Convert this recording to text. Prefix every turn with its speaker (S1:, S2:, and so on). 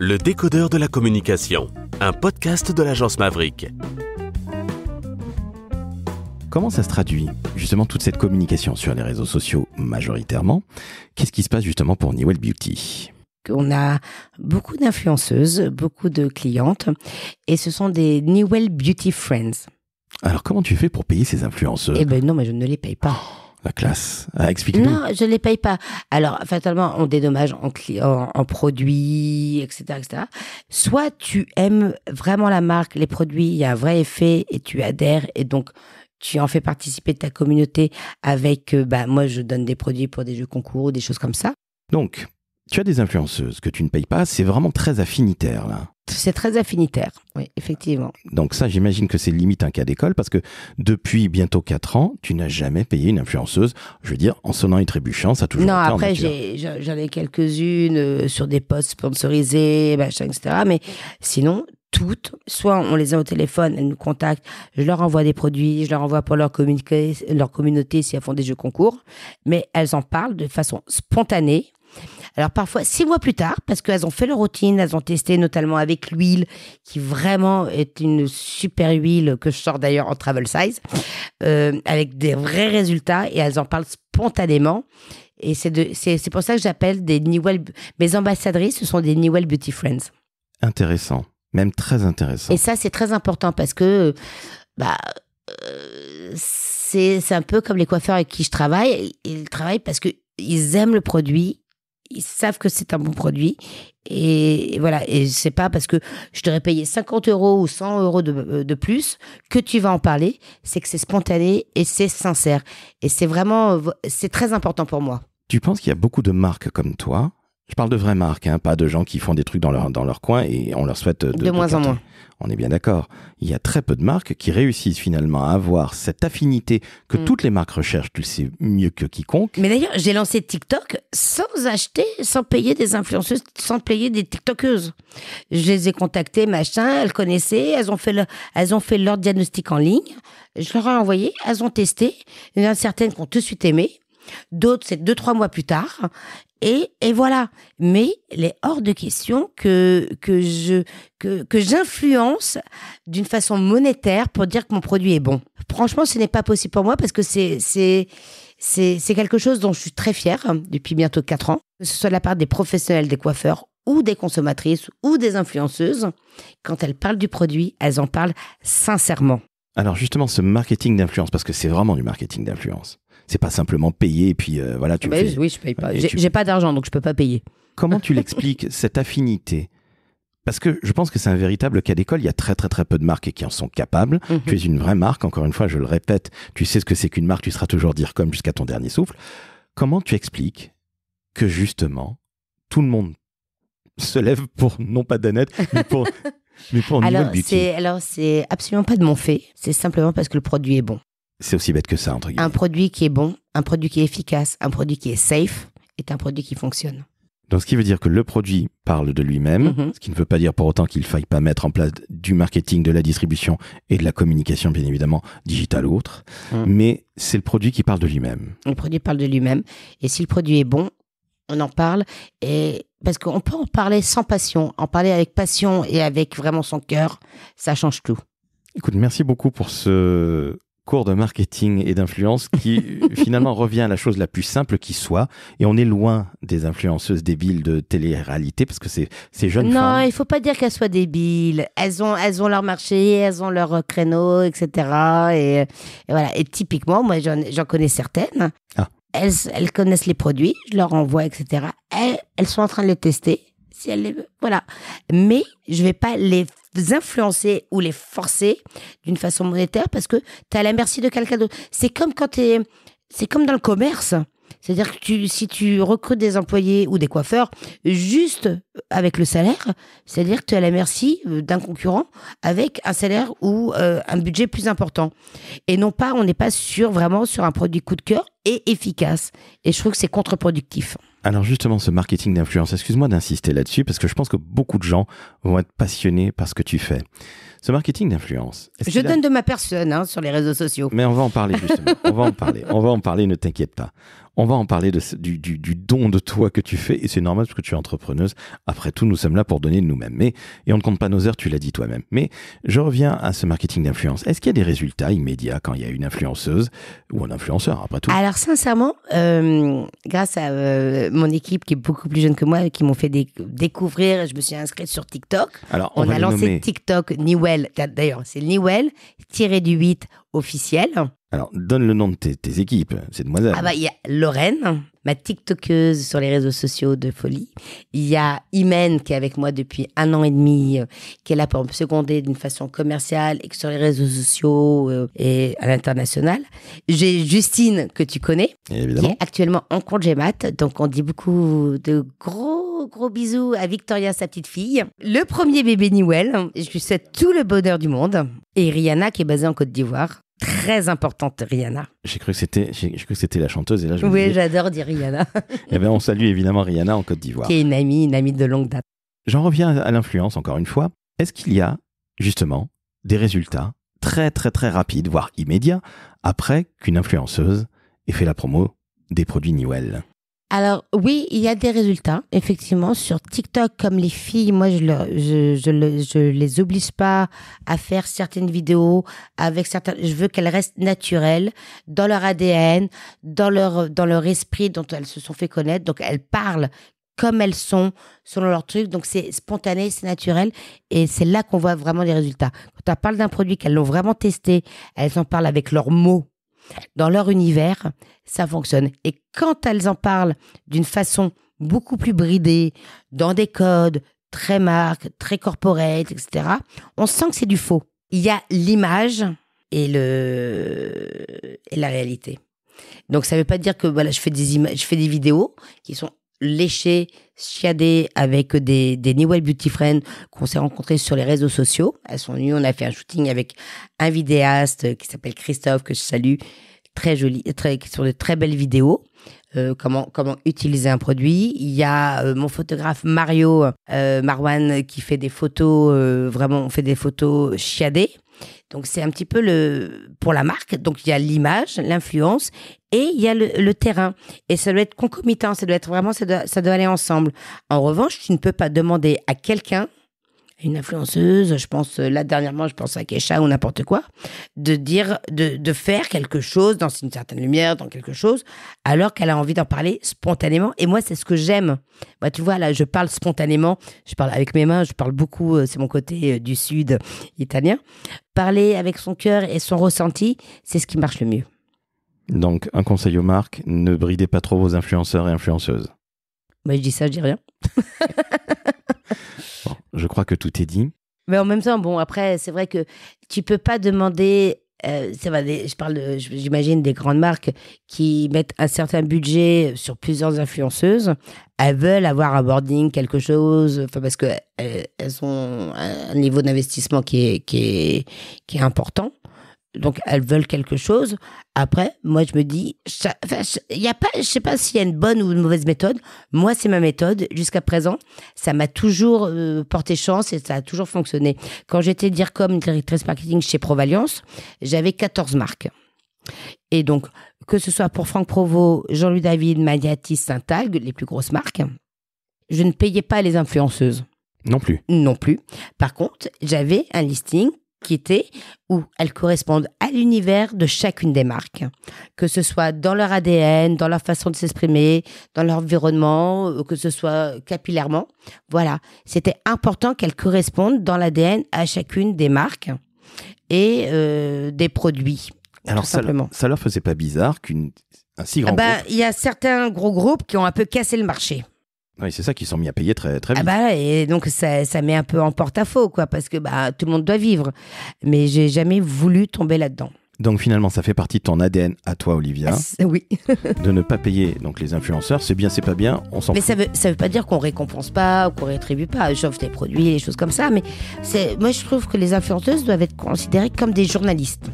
S1: Le décodeur de la communication, un podcast de l'agence Maverick.
S2: Comment ça se traduit, justement, toute cette communication sur les réseaux sociaux majoritairement? Qu'est-ce qui se passe justement pour Newell Beauty?
S3: On a beaucoup d'influenceuses, beaucoup de clientes, et ce sont des Newell Beauty Friends.
S2: Alors, comment tu fais pour payer ces influenceuses?
S3: Eh ben non, mais je ne les paye pas.
S2: La classe. Explique-nous.
S3: Non, je ne les paye pas. Alors, fatalement, on dédommage en produits, etc., etc. Soit tu aimes vraiment la marque, les produits, il y a un vrai effet et tu adhères et donc tu en fais participer ta communauté avec, moi je donne des produits pour des jeux concours, des choses comme ça.
S2: Donc, tu as des influenceuses que tu ne payes pas, c'est vraiment très affinitaire là.
S3: C'est très affinitaire, oui, effectivement.
S2: Donc ça, j'imagine que c'est limite un cas d'école parce que depuis bientôt 4 ans, tu n'as jamais payé une influenceuse. Je veux dire, en sonnant et trébuchant, ça a toujours été en
S3: après,
S2: nature.
S3: j'en ai quelques-unes sur des posts sponsorisés, machin, etc. Mais sinon, toutes, soit on les a au téléphone, elles nous contactent, je leur envoie des produits, je leur envoie pour leur communauté si elles font des jeux concours, mais elles en parlent de façon spontanée. Alors parfois 6 mois plus tard, parce qu'elles ont fait leur routine, elles ont testé notamment avec l'huile, qui vraiment est une super huile que je sors d'ailleurs en travel size, avec des vrais résultats, et elles en parlent spontanément. Et c'est pour ça que j'appelle des Newell, mes ambassadrices, ce sont des Newell Beauty Friends.
S2: Intéressant, même très intéressant.
S3: Et ça, c'est très important parce que c'est un peu comme les coiffeurs avec qui je travaille. Ils travaillent parce qu'ils aiment le produit. Ils savent que c'est un bon produit. Et voilà. Et c'est pas parce que je t'aurais payé 50 € ou 100 € de plus que tu vas en parler. C'est que c'est spontané et c'est sincère. Et c'est très important pour moi.
S2: Tu penses qu'il y a beaucoup de marques comme toi? Je parle de vraies marques, pas de gens qui font des trucs dans leur coin et on leur souhaite
S3: de moins en moins.
S2: On est bien d'accord. Il y a très peu de marques qui réussissent finalement à avoir cette affinité que toutes les marques recherchent, tu le sais mieux que quiconque.
S3: Mais d'ailleurs, j'ai lancé TikTok sans acheter, sans payer des influenceuses, sans payer des TikTokeuses. Je les ai contactées, machin, elles connaissaient, elles ont fait leur diagnostic en ligne. Je leur ai envoyé, elles ont testé. Il y en a certaines qui ont tout de suite aimé. D'autres, c'est 2-3 mois plus tard. Et voilà. Mais il est hors de question que j'influence d'une façon monétaire pour dire que mon produit est bon. Franchement, ce n'est pas possible pour moi parce que c'est quelque chose dont je suis très fière depuis bientôt 4 ans. Que ce soit de la part des professionnels, des coiffeurs ou des consommatrices ou des influenceuses. Quand elles parlent du produit, elles en parlent sincèrement.
S2: Alors justement, ce marketing d'influence, parce que c'est vraiment du marketing d'influence. C'est pas simplement payer et puis voilà, tu fais...
S3: Oui, je paye pas. J'ai pas d'argent, donc je peux pas payer.
S2: Comment tu l'expliques, cette affinité? Parce que je pense que c'est un véritable cas d'école. Il y a très, très, très peu de marques qui en sont capables. Tu es une vraie marque. Encore une fois, je le répète, tu sais ce que c'est qu'une marque. Tu seras toujours dire comme jusqu'à ton dernier souffle. Comment tu expliques que justement, tout le monde se lève pour, non pas Danette, mais pour Newell Beauty?
S3: Alors, c'est absolument pas de mon fait. C'est simplement parce que le produit est bon.
S2: C'est aussi bête que ça, entre guillemets.
S3: Un produit qui est bon, un produit qui est efficace, un produit qui est safe est un produit qui fonctionne.
S2: Donc, ce qui veut dire que le produit parle de lui-même, ce qui ne veut pas dire pour autant qu'il faille pas mettre en place du marketing, de la distribution et de la communication, bien évidemment, digitale ou autre. Mais c'est le produit qui parle de lui-même.
S3: Le produit parle de lui-même. Et si le produit est bon, on en parle. Parce qu'on peut en parler sans passion. En parler avec passion et avec vraiment son cœur, ça change tout.
S2: Écoute, merci beaucoup pour ce cours de marketing et d'influence qui finalement revient à la chose la plus simple qui soit, et on est loin des influenceuses débiles de télé-réalité parce que ces jeunes femmes...
S3: Non, il faut pas dire qu'elles soient débiles. Elles ont leur marché, elles ont leur créneau, etc. Et voilà. Et typiquement, moi j'en connais certaines. Elles connaissent les produits, je leur envoie, etc. Elles sont en train de les tester. Si elles les veulent, voilà. Mais je vais pas les influencer ou les forcer d'une façon monétaire parce que tu es à la merci de quelqu'un d'autre. C'est comme c'est comme dans le commerce. C'est-à-dire que si tu recrutes des employés ou des coiffeurs juste avec le salaire, c'est-à-dire que tu es à la merci d'un concurrent avec un salaire ou un budget plus important. Et non pas, on n'est pas vraiment sur un produit coup de cœur et efficace. Et je trouve que c'est contre-productif.
S2: Alors justement, ce marketing d'influence, excuse-moi d'insister là-dessus, parce que je pense que beaucoup de gens vont être passionnés par ce que tu fais. Ce marketing d'influence...
S3: Je donne de ma personne sur les réseaux sociaux.
S2: Mais on va en parler justement, on va en parler, ne t'inquiète pas. On va en parler du don de toi que tu fais, et c'est normal parce que tu es entrepreneuse. Après tout, nous sommes là pour donner de nous-mêmes. Et on ne compte pas nos heures, tu l'as dit toi-même. Mais je reviens à ce marketing d'influence. Est-ce qu'il y a des résultats immédiats quand il y a une influenceuse ou un influenceur, après tout?
S3: Alors sincèrement, grâce à mon équipe qui est beaucoup plus jeune que moi, qui m'ont fait découvrir, je me suis inscrite sur TikTok.
S2: Alors,
S3: on a lancé TikTok Niwell. D'ailleurs, c'est Niwell-8 officiel.
S2: Alors, donne le nom de tes équipes, ces demoiselles.
S3: Ah bah, il y a Lorraine, ma TikTokeuse sur les réseaux sociaux de folie. Il y a Imen, qui est avec moi depuis 1 an et demi, qui est là pour me seconder d'une façon commerciale et sur les réseaux sociaux et à l'international. J'ai Justine, que tu connais,
S2: évidemment,
S3: qui est actuellement en congé mat. Donc, on dit beaucoup de gros bisous à Victoria, sa petite fille. Le premier bébé Niwell, je lui souhaite tout le bonheur du monde. Et Rihanna, qui est basée en Côte d'Ivoire. Très importante, Rihanna.
S2: J'ai cru que c'était la chanteuse, et là je me
S3: Oui,
S2: disais...
S3: j'adore dire Rihanna.
S2: Eh bien, on salue évidemment Rihanna en Côte d'Ivoire.
S3: Qui est une amie de longue date.
S2: J'en reviens à l'influence, encore une fois. Est-ce qu'il y a, justement, des résultats très très très rapides, voire immédiats, après qu'une influenceuse ait fait la promo des produits Niwell?
S3: Alors oui, il y a des résultats, effectivement, sur TikTok. Comme les filles, moi je les oblige pas à faire certaines vidéos avec certains. Je veux qu'elles restent naturelles dans leur ADN, dans leur esprit dont elles se sont fait connaître. Donc elles parlent comme elles sont, selon leur truc. Donc c'est spontané, c'est naturel, et c'est là qu'on voit vraiment les résultats. Quand elles parlent d'un produit qu'elles l'ont vraiment testé, elles en parlent avec leurs mots, dans leur univers, ça fonctionne. Et quand elles en parlent d'une façon beaucoup plus bridée, dans des codes très marques, très corporate, etc., on sent que c'est du faux. Il y a l'image et la réalité. Donc ça ne veut pas dire que voilà, je fais des vidéos qui sont léchées, chiadées avec des Niwell Beauty Friends qu'on s'est rencontrés sur les réseaux sociaux. Elles sont venues, on a fait un shooting avec un vidéaste qui s'appelle Christophe, que je salue, très joli, qui sont de très belles vidéos. Comment utiliser un produit. Il y a mon photographe Marwan qui fait des photos, vraiment on fait des photos chiadées. Donc c'est un petit peu pour la marque. Donc il y a l'image, l'influence, et il y a le terrain. Et ça doit être concomitant, ça doit être vraiment, ça doit aller ensemble. En revanche, tu ne peux pas demander à quelqu'un, une influenceuse, je pense, là dernièrement, je pense à Kesha ou n'importe quoi, de faire quelque chose dans une certaine lumière, dans quelque chose, alors qu'elle a envie d'en parler spontanément. Et moi, c'est ce que j'aime. Bah, tu vois, là, je parle spontanément, je parle avec mes mains, je parle beaucoup, c'est mon côté du sud italien. Parler avec son cœur et son ressenti, c'est ce qui marche le mieux.
S2: Donc, un conseil aux marques, ne bridez pas trop vos influenceurs et influenceuses.
S3: Moi, je dis ça, je dis rien.
S2: Bon, je crois que tout est dit.
S3: Mais en même temps, bon, après, c'est vrai que tu peux pas demander. C'est vrai, j'imagine des grandes marques qui mettent un certain budget sur plusieurs influenceuses. Elles veulent avoir un boarding, quelque chose, parce que elles ont un niveau d'investissement qui est important. Donc, elles veulent quelque chose. Après, moi, je me dis, il y a pas, je sais pas s'il y a une bonne ou une mauvaise méthode. Moi, c'est ma méthode. Jusqu'à présent, ça m'a toujours porté chance et ça a toujours fonctionné. Quand j'étais DIRCOM, directrice marketing chez Provalliance, j'avais 14 marques. Et donc, que ce soit pour Franck Provost, Jean-Louis David, Maniatis, Saint-Algue, les plus grosses marques, je ne payais pas les influenceuses.
S2: Non plus.
S3: Non plus. Par contre, j'avais un listing qui était où elles correspondent à l'univers de chacune des marques, que ce soit dans leur ADN, dans leur façon de s'exprimer, dans leur environnement, que ce soit capillairement. Voilà, c'était important qu'elles correspondent dans l'ADN à chacune des marques et des produits.
S2: Alors ça leur faisait pas bizarre qu'un si grand groupe...
S3: Il y a certains gros groupes qui ont un peu cassé le marché.
S2: Oui, c'est ça qu'ils sont mis à payer très, très vite.
S3: Et donc ça met un peu en porte-à-faux, quoi, parce que tout le monde doit vivre. Mais j'ai jamais voulu tomber là-dedans.
S2: Donc finalement, ça fait partie de ton ADN à toi, Olivia.
S3: Oui.
S2: De ne pas payer donc les influenceurs, c'est bien, c'est pas bien, on s'en fout.
S3: Mais ça veut pas dire qu'on récompense pas ou qu'on rétribue pas. J'offre des produits, des choses comme ça. Mais moi, je trouve que les influenceuses doivent être considérées comme des journalistes.